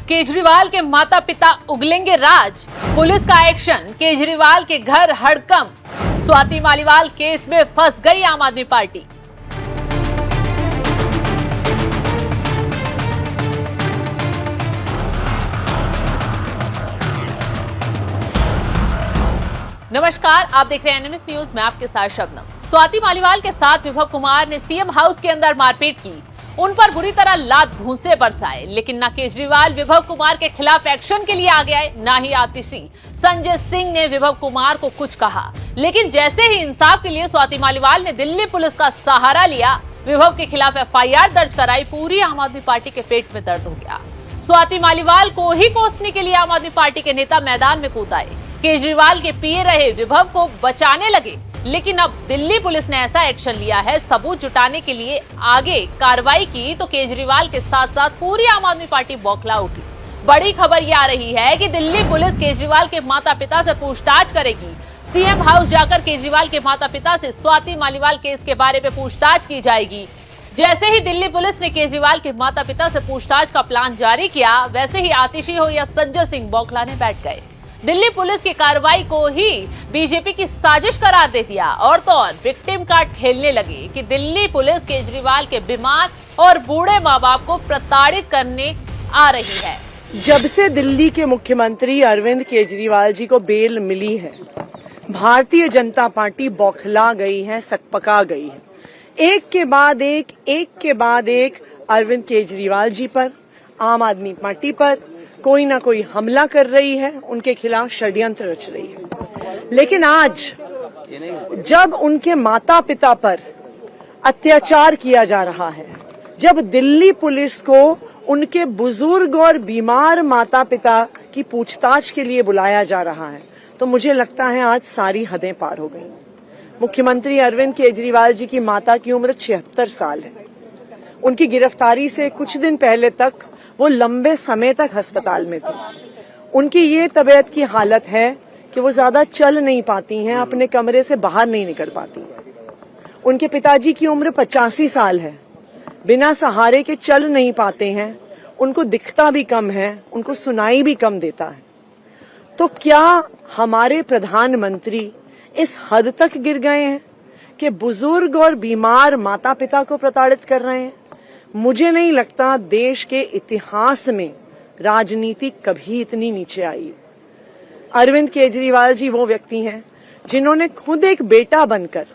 केजरीवाल के माता पिता उगलेंगे राज, पुलिस का एक्शन, केजरीवाल के घर हड़कंप, स्वाति मालीवाल केस में फंस गई आम आदमी पार्टी। नमस्कार, आप देख रहे हैं एनएमएफ न्यूज, मैं आपके साथ शबनम। स्वाति मालीवाल के साथ विभव कुमार ने सीएम हाउस के अंदर मारपीट की, उन पर बुरी तरह लात भूंसे बरसाए, लेकिन न केजरीवाल विभव कुमार के खिलाफ एक्शन के लिए आगे आए, न ही आतिशी संजय सिंह ने विभव कुमार को कुछ कहा। लेकिन जैसे ही इंसाफ के लिए स्वाति मालीवाल ने दिल्ली पुलिस का सहारा लिया, विभव के खिलाफ एफआईआर दर्ज कराई, पूरी आम आदमी पार्टी के पेट में दर्द हो गया। स्वाति मालीवाल को ही कोसने के लिए आम आदमी पार्टी के नेता मैदान में कूद आए, केजरीवाल के पिए रहे विभव को बचाने लगे। लेकिन अब दिल्ली पुलिस ने ऐसा एक्शन लिया है, सबूत जुटाने के लिए आगे कार्रवाई की, तो केजरीवाल के साथ साथ पूरी आम आदमी पार्टी बौखला उठी। बड़ी खबर यह आ रही है कि दिल्ली पुलिस केजरीवाल के माता पिता से पूछताछ करेगी। सीएम हाउस जाकर केजरीवाल के माता पिता से स्वाति मालीवाल केस के बारे में पूछताछ की जाएगी। जैसे ही दिल्ली पुलिस ने केजरीवाल के माता पिता से पूछताछ का प्लान जारी किया, वैसे ही आतिशी हो या संजय सिंह बौखलाने बैठ गए। दिल्ली पुलिस की कार्रवाई को ही बीजेपी की साजिश करार दे दिया, और तो और विक्टिम कार्ड खेलने लगे कि दिल्ली पुलिस केजरीवाल के बीमार और बूढ़े माँ बाप को प्रताड़ित करने आ रही है। जब से दिल्ली के मुख्यमंत्री अरविंद केजरीवाल जी को बेल मिली है, भारतीय जनता पार्टी बौखला गई है, सकपका गई है। एक के बाद एक अरविंद केजरीवाल जी पर, आम आदमी पार्टी पर कोई ना कोई हमला कर रही है, उनके खिलाफ षड्यंत्र रच रही है। लेकिन आज जब उनके माता पिता पर अत्याचार किया जा रहा है, जब दिल्ली पुलिस को उनके बुजुर्ग और बीमार माता पिता की पूछताछ के लिए बुलाया जा रहा है, तो मुझे लगता है आज सारी हदें पार हो गई। मुख्यमंत्री अरविंद केजरीवाल जी की माता की उम्र 76 साल है। उनकी गिरफ्तारी से कुछ दिन पहले तक वो लंबे समय तक अस्पताल में थी। उनकी ये तबीयत की हालत है कि वो ज्यादा चल नहीं पाती हैं, अपने कमरे से बाहर नहीं निकल पाती। उनके पिताजी की उम्र 85 साल है, बिना सहारे के चल नहीं पाते हैं, उनको दिखता भी कम है, उनको सुनाई भी कम देता है। तो क्या हमारे प्रधानमंत्री इस हद तक गिर गए हैं कि बुजुर्ग और बीमार माता पिता को प्रताड़ित कर रहे हैं? मुझे नहीं लगता देश के इतिहास में राजनीति कभी इतनी नीचे आई है। अरविंद केजरीवाल जी वो व्यक्ति हैं जिन्होंने खुद एक बेटा बनकर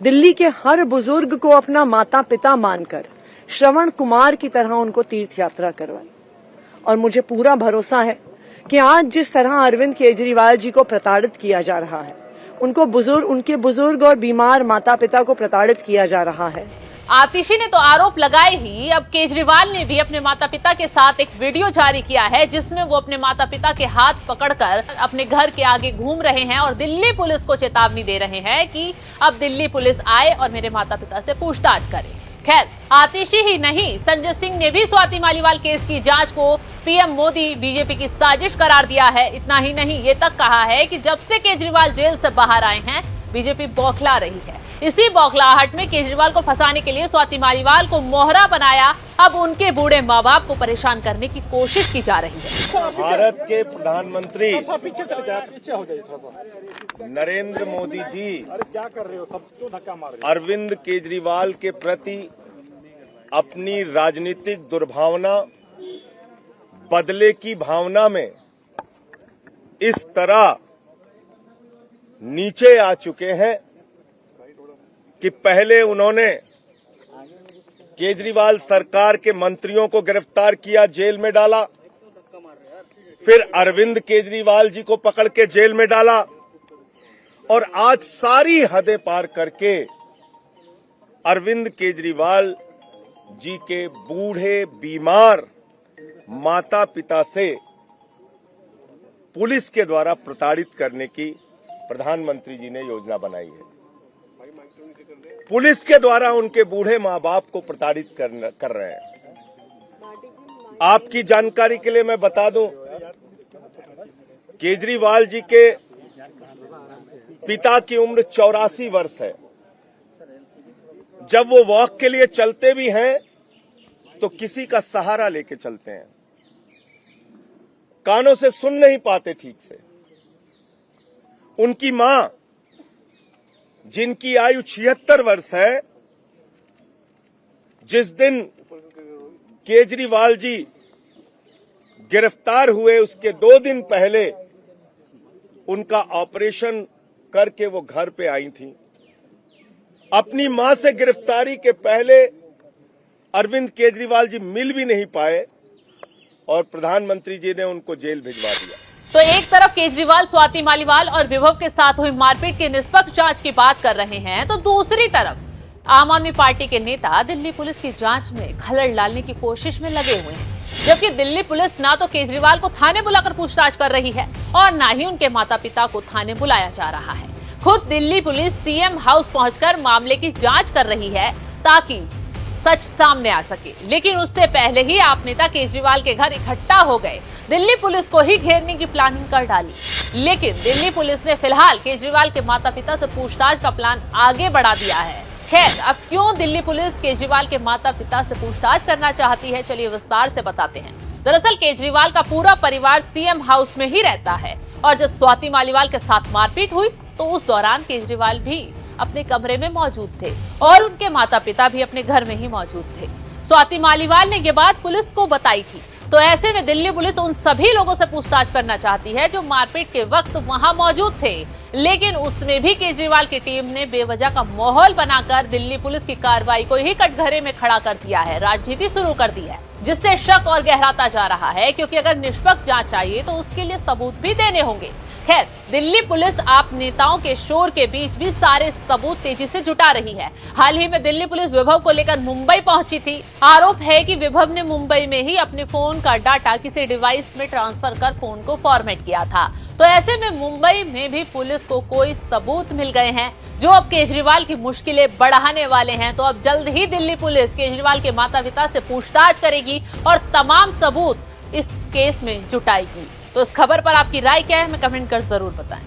दिल्ली के हर बुजुर्ग को अपना माता पिता मानकर श्रवण कुमार की तरह उनको तीर्थ यात्रा करवाई। और मुझे पूरा भरोसा है कि आज जिस तरह अरविंद केजरीवाल जी को प्रताड़ित किया जा रहा है, उनके बुजुर्ग और बीमार माता पिता को प्रताड़ित किया जा रहा है। आतिशी ने तो आरोप लगाए ही, अब केजरीवाल ने भी अपने माता पिता के साथ एक वीडियो जारी किया है, जिसमें वो अपने माता पिता के हाथ पकड़कर अपने घर के आगे घूम रहे हैं और दिल्ली पुलिस को चेतावनी दे रहे हैं कि अब दिल्ली पुलिस आए और मेरे माता पिता से पूछताछ करे। खैर, आतिशी ही नहीं, संजय सिंह ने भी स्वाति मालीवाल केस की जांच को पीएम मोदी बीजेपी की साजिश करार दिया है। इतना ही नहीं, ये तक कहा है कि जब से केजरीवाल जेल से बाहर आए हैं, बीजेपी बौखला रही है। इसी बौखलाहट में केजरीवाल को फंसाने के लिए स्वाति मालीवाल को मोहरा बनाया, अब उनके बूढ़े माँ बाप को परेशान करने की कोशिश की जा रही है। भारत के प्रधानमंत्री नरेंद्र मोदी जी क्या कर रहे हो, सब क्यों धक्का मार रहे हो? अरविंद केजरीवाल के प्रति अपनी राजनीतिक दुर्भावना, बदले की भावना में इस तरह नीचे आ चुके हैं कि पहले उन्होंने केजरीवाल सरकार के मंत्रियों को गिरफ्तार किया, जेल में डाला, फिर अरविंद केजरीवाल जी को पकड़ के जेल में डाला, और आज सारी हदें पार करके अरविंद केजरीवाल जी के बूढ़े बीमार माता पिता से पुलिस के द्वारा प्रताड़ित करने की प्रधानमंत्री जी ने योजना बनाई है। पुलिस के द्वारा उनके बूढ़े माँ बाप को प्रताड़ित कर रहे हैं। आपकी जानकारी के लिए मैं बता दूं, केजरीवाल जी के पिता की उम्र 84 वर्ष है। जब वो वॉक के लिए चलते भी हैं तो किसी का सहारा लेके चलते हैं। कानों से सुन नहीं पाते ठीक से। उनकी मां, जिनकी आयु 76 वर्ष है, जिस दिन केजरीवाल जी गिरफ्तार हुए उसके 2 दिन पहले उनका ऑपरेशन करके वो घर पे आई थी। अपनी मां से गिरफ्तारी के पहले अरविंद केजरीवाल जी मिल भी नहीं पाए और प्रधानमंत्री जी ने उनको जेल भिजवा दिया। तो एक तरफ केजरीवाल स्वाति मालीवाल और विभव के साथ हुई मारपीट की निष्पक्ष जांच की बात कर रहे हैं, तो दूसरी तरफ आम आदमी पार्टी के नेता दिल्ली पुलिस की जांच में खलल डालने की कोशिश में लगे हुए हैं। जबकि दिल्ली पुलिस ना तो केजरीवाल को थाने बुलाकर पूछताछ कर रही है और ना ही उनके माता पिता को थाने बुलाया जा रहा है। खुद दिल्ली पुलिस सीएम हाउस पहुंचकर मामले की जांच कर रही है ताकि सच सामने आ सके। लेकिन उससे पहले ही आप नेता केजरीवाल के घर इकट्ठा हो गए, दिल्ली पुलिस को ही घेरने की प्लानिंग कर डाली। लेकिन दिल्ली पुलिस ने फिलहाल केजरीवाल के माता पिता से पूछताछ का प्लान आगे बढ़ा दिया है। खैर, अब क्यों दिल्ली पुलिस केजरीवाल के माता पिता से पूछताछ करना चाहती है, चलिए विस्तार से बताते हैं। दरअसल केजरीवाल का पूरा परिवार सीएम हाउस में ही रहता है और जब स्वाति मालीवाल के साथ मारपीट हुई तो उस दौरान केजरीवाल भी अपने कमरे में मौजूद थे और उनके माता पिता भी अपने घर में ही मौजूद थे। स्वाति मालीवाल ने ये बात पुलिस को बताई थी, तो ऐसे में दिल्ली पुलिस उन सभी लोगों से पूछताछ करना चाहती है जो मारपीट के वक्त वहां मौजूद थे। लेकिन उसमें भी केजरीवाल की टीम ने बेवजह का माहौल बनाकर दिल्ली पुलिस की कार्रवाई को ही कटघरे में खड़ा कर दिया है, राजनीति शुरू कर दी है, जिससे शक और गहराता जा रहा है। क्योंकि अगर निष्पक्ष जांच चाहिए तो उसके लिए सबूत भी देने होंगे। खैर, दिल्ली पुलिस आप नेताओं के शोर के बीच भी सारे सबूत तेजी से जुटा रही है। हाल ही में दिल्ली पुलिस विभव को लेकर मुंबई पहुंची थी। आरोप है कि विभव ने मुंबई में ही अपने फोन का डाटा किसी डिवाइस में ट्रांसफर कर फोन को फॉर्मेट किया था। तो ऐसे में मुंबई में भी पुलिस को कोई सबूत मिल गए हैं जो अब केजरीवाल की मुश्किलें बढ़ाने वाले हैं। तो अब जल्द ही दिल्ली पुलिस केजरीवाल के माता पिता से पूछताछ करेगी और तमाम सबूत इस केस में जुटाएगी। तो इस खबर पर आपकी राय क्या है, हमें कमेंट कर जरूर बताएं।